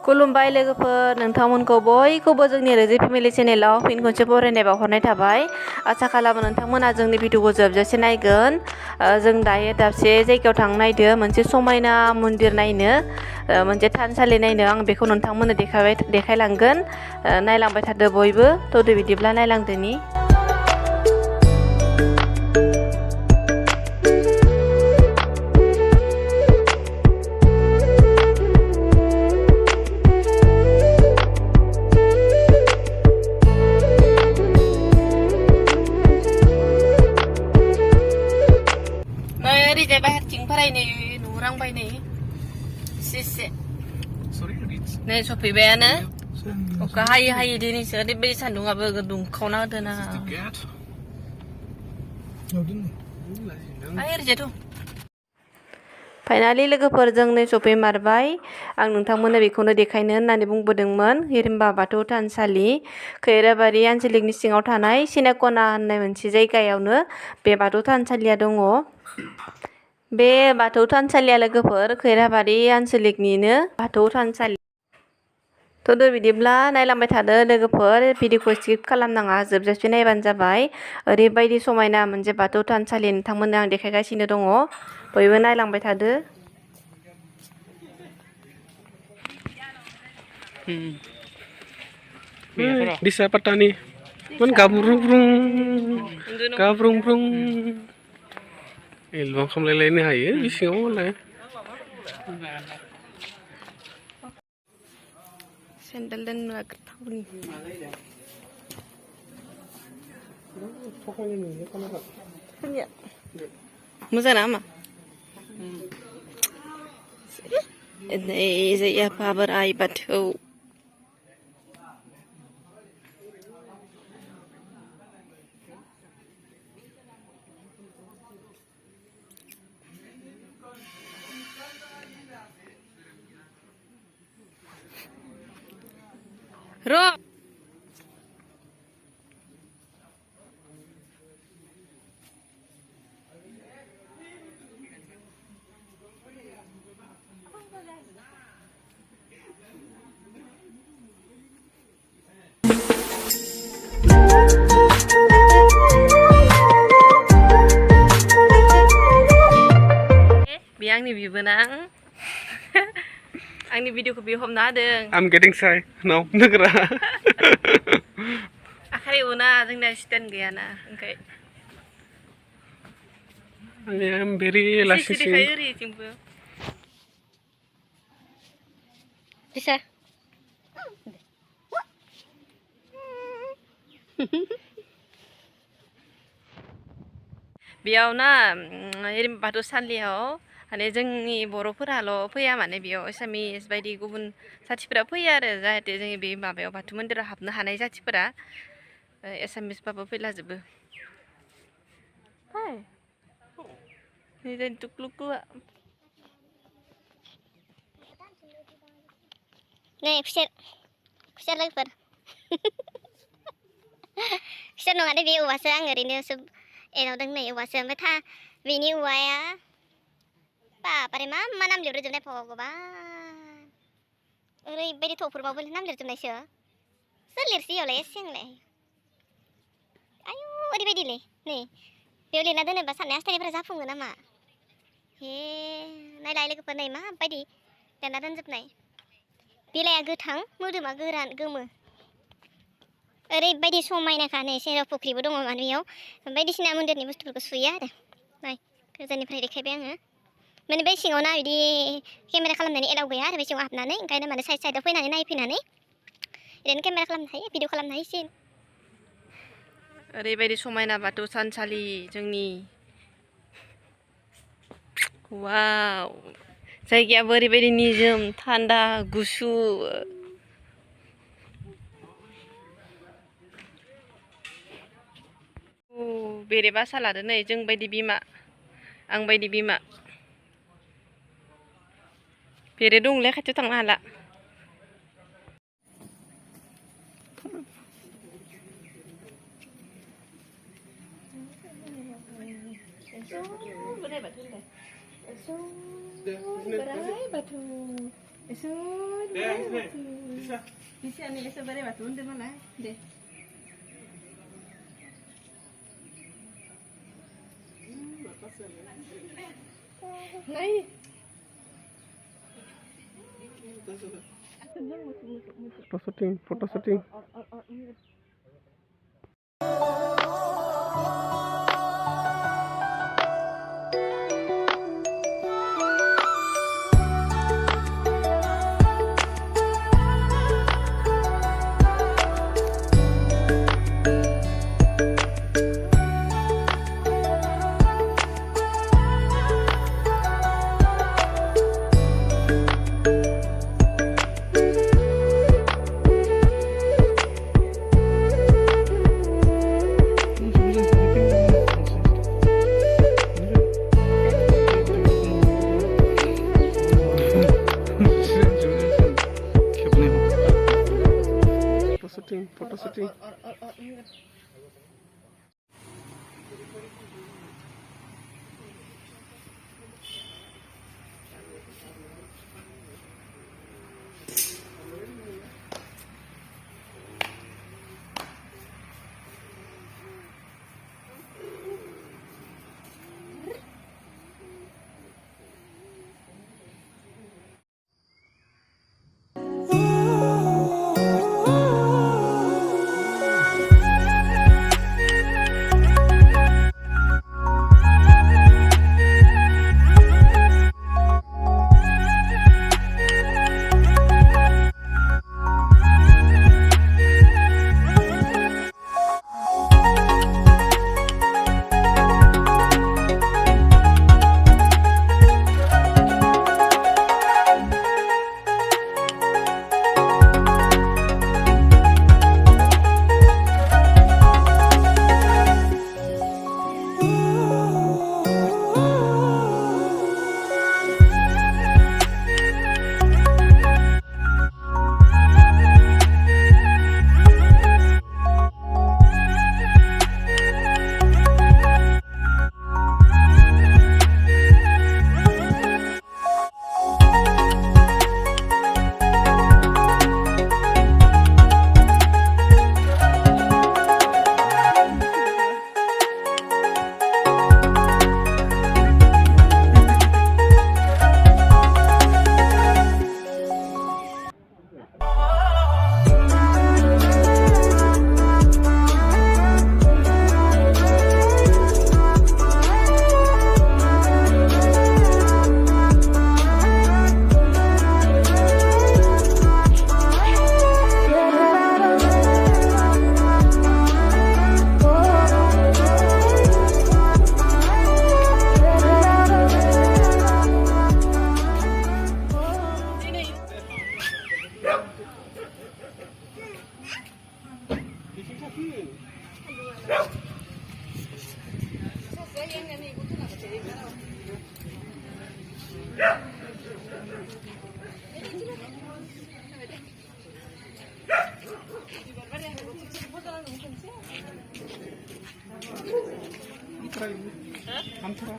खुलुमबाय लोगोफोर नोंथांमोनखौ बयखौबो जोंनि रोजि फेमिलि चेनेलाव फिन खनसे बरायनाय बावहरनाय थाबाय आसा खालामो नोंथांमोना जोंनि भिडिअखौ जोबजासे नायगोन जों दायो दाबसे जायगायाव थांनो नायदो मोनसे समायना मन्दिर नायनो मोनसे थानसालि नायनो आं बेखौ नोंथांमोननो देखायलांगोन नायलांबाय थादो बयबो थ'दो बिदिब्ला नायलांदोनि नै सफैबायानो अखा हायै दिनैसो ओरैबायदि सान्दुंआबो दुंखावना होदोना फाइनालि लोगोफोर जों नै सफैमारबाय आं नोंथांमोननो बेखौनो देखायनो होननानै बुंबोदोंमोन हिरिम्बा बाथौ थानसालि खैराबारि आनसलिकनि सिङाव थानाय सिनाकना होननाय मोनसे जायगायावनो बे बाथौ थानसालिया दङ बे बाथौ थानसालिया लोगोफोर खैराबारि आनसलिकनिनो बाथौ थानसालि थ'दो बिदिब्ला नायलांबाय थादो लोगोफोर भिडिअखौ स्किप खालामनाङा जोबजासे नायबानो जाबाय ओरैबायदि समायना मोनसे बाथौ थानसालि नोंथांमोननो आं देखायगासिनो दङ बयबो नायलांबाय थादो Disa Patani man gabrung brung ilbang kamlailai hayo bising wala sandal dan tahun moza nama ini saya pabar ay batu Ro biang ni bibenang Ang video ko bihom na deng. I'm getting shy now. Nagra. Akari una jeng na stand gaya na. Okay. I am very lasting. Sisi kayo ri cingpu. Bisa. Biaw na irim batu sanliaw. माने जोंनि बर'फोराल' फैया माने बेयाव एसामिस बायदि गुबुन जाथिफोरा फैयो आरो जाहाथे जोंनि बे माबायाव बाथौ मन्दिराव हाबनो हानाय जाथिफोरा एसामिसबाबो फैलाजोबो हाय नै टुकलुकुआ नै खुसेर लोगोफोर खुसेर नङा दे बे औवासो आं ओरैनोसो एनाव दों नै औवासो ओमफ्राय बेनि औवाया Pare mama nam liur jumne phogo ba oi bedi thopur ba bol nam liur jumne syo selir si ole sing le ayo odi bedi le ne beole na dene ba sanne astani fra jafungो nama he nai lai लोगोफोर नै मा बायदि दाना दोनजोबनाय बिलाइया गोथां मोदोमा गोरान गोमो ओरैबायदि समायनाखा नै सेराव फुख्रिबो दङ माने बेयाव बायदिसिना मन्दिरनि बुस्थुफोरखौ सुयो आरो नाय गोजाननिफ्राय देखायबाय आङो माने बे सिङाव ना बिदि केमेरा खालामनानै एलाव गैया आरो बे सिङाव हाबनानै ओंखायनो माने साइडआव फैनानै नायफैनानै ओरैनो केमेरा खालामनो हायो भिडिअ खालामनो हायो एसे ओरैबायदि समायना बाथौ थानसालि जोंनि वाव जायगायाबो ओरैबायदि निजोम थान्दा गुसु बेरे बासा लादो नै जों बायदि बिमा आं बायदि बिमा बेरे दंलै खाथियाव थांनो हाला Berai batu. Bisa nih, sebenarnya batu udah malah deh. Nah, foto syuting. Foto syuting. Antara.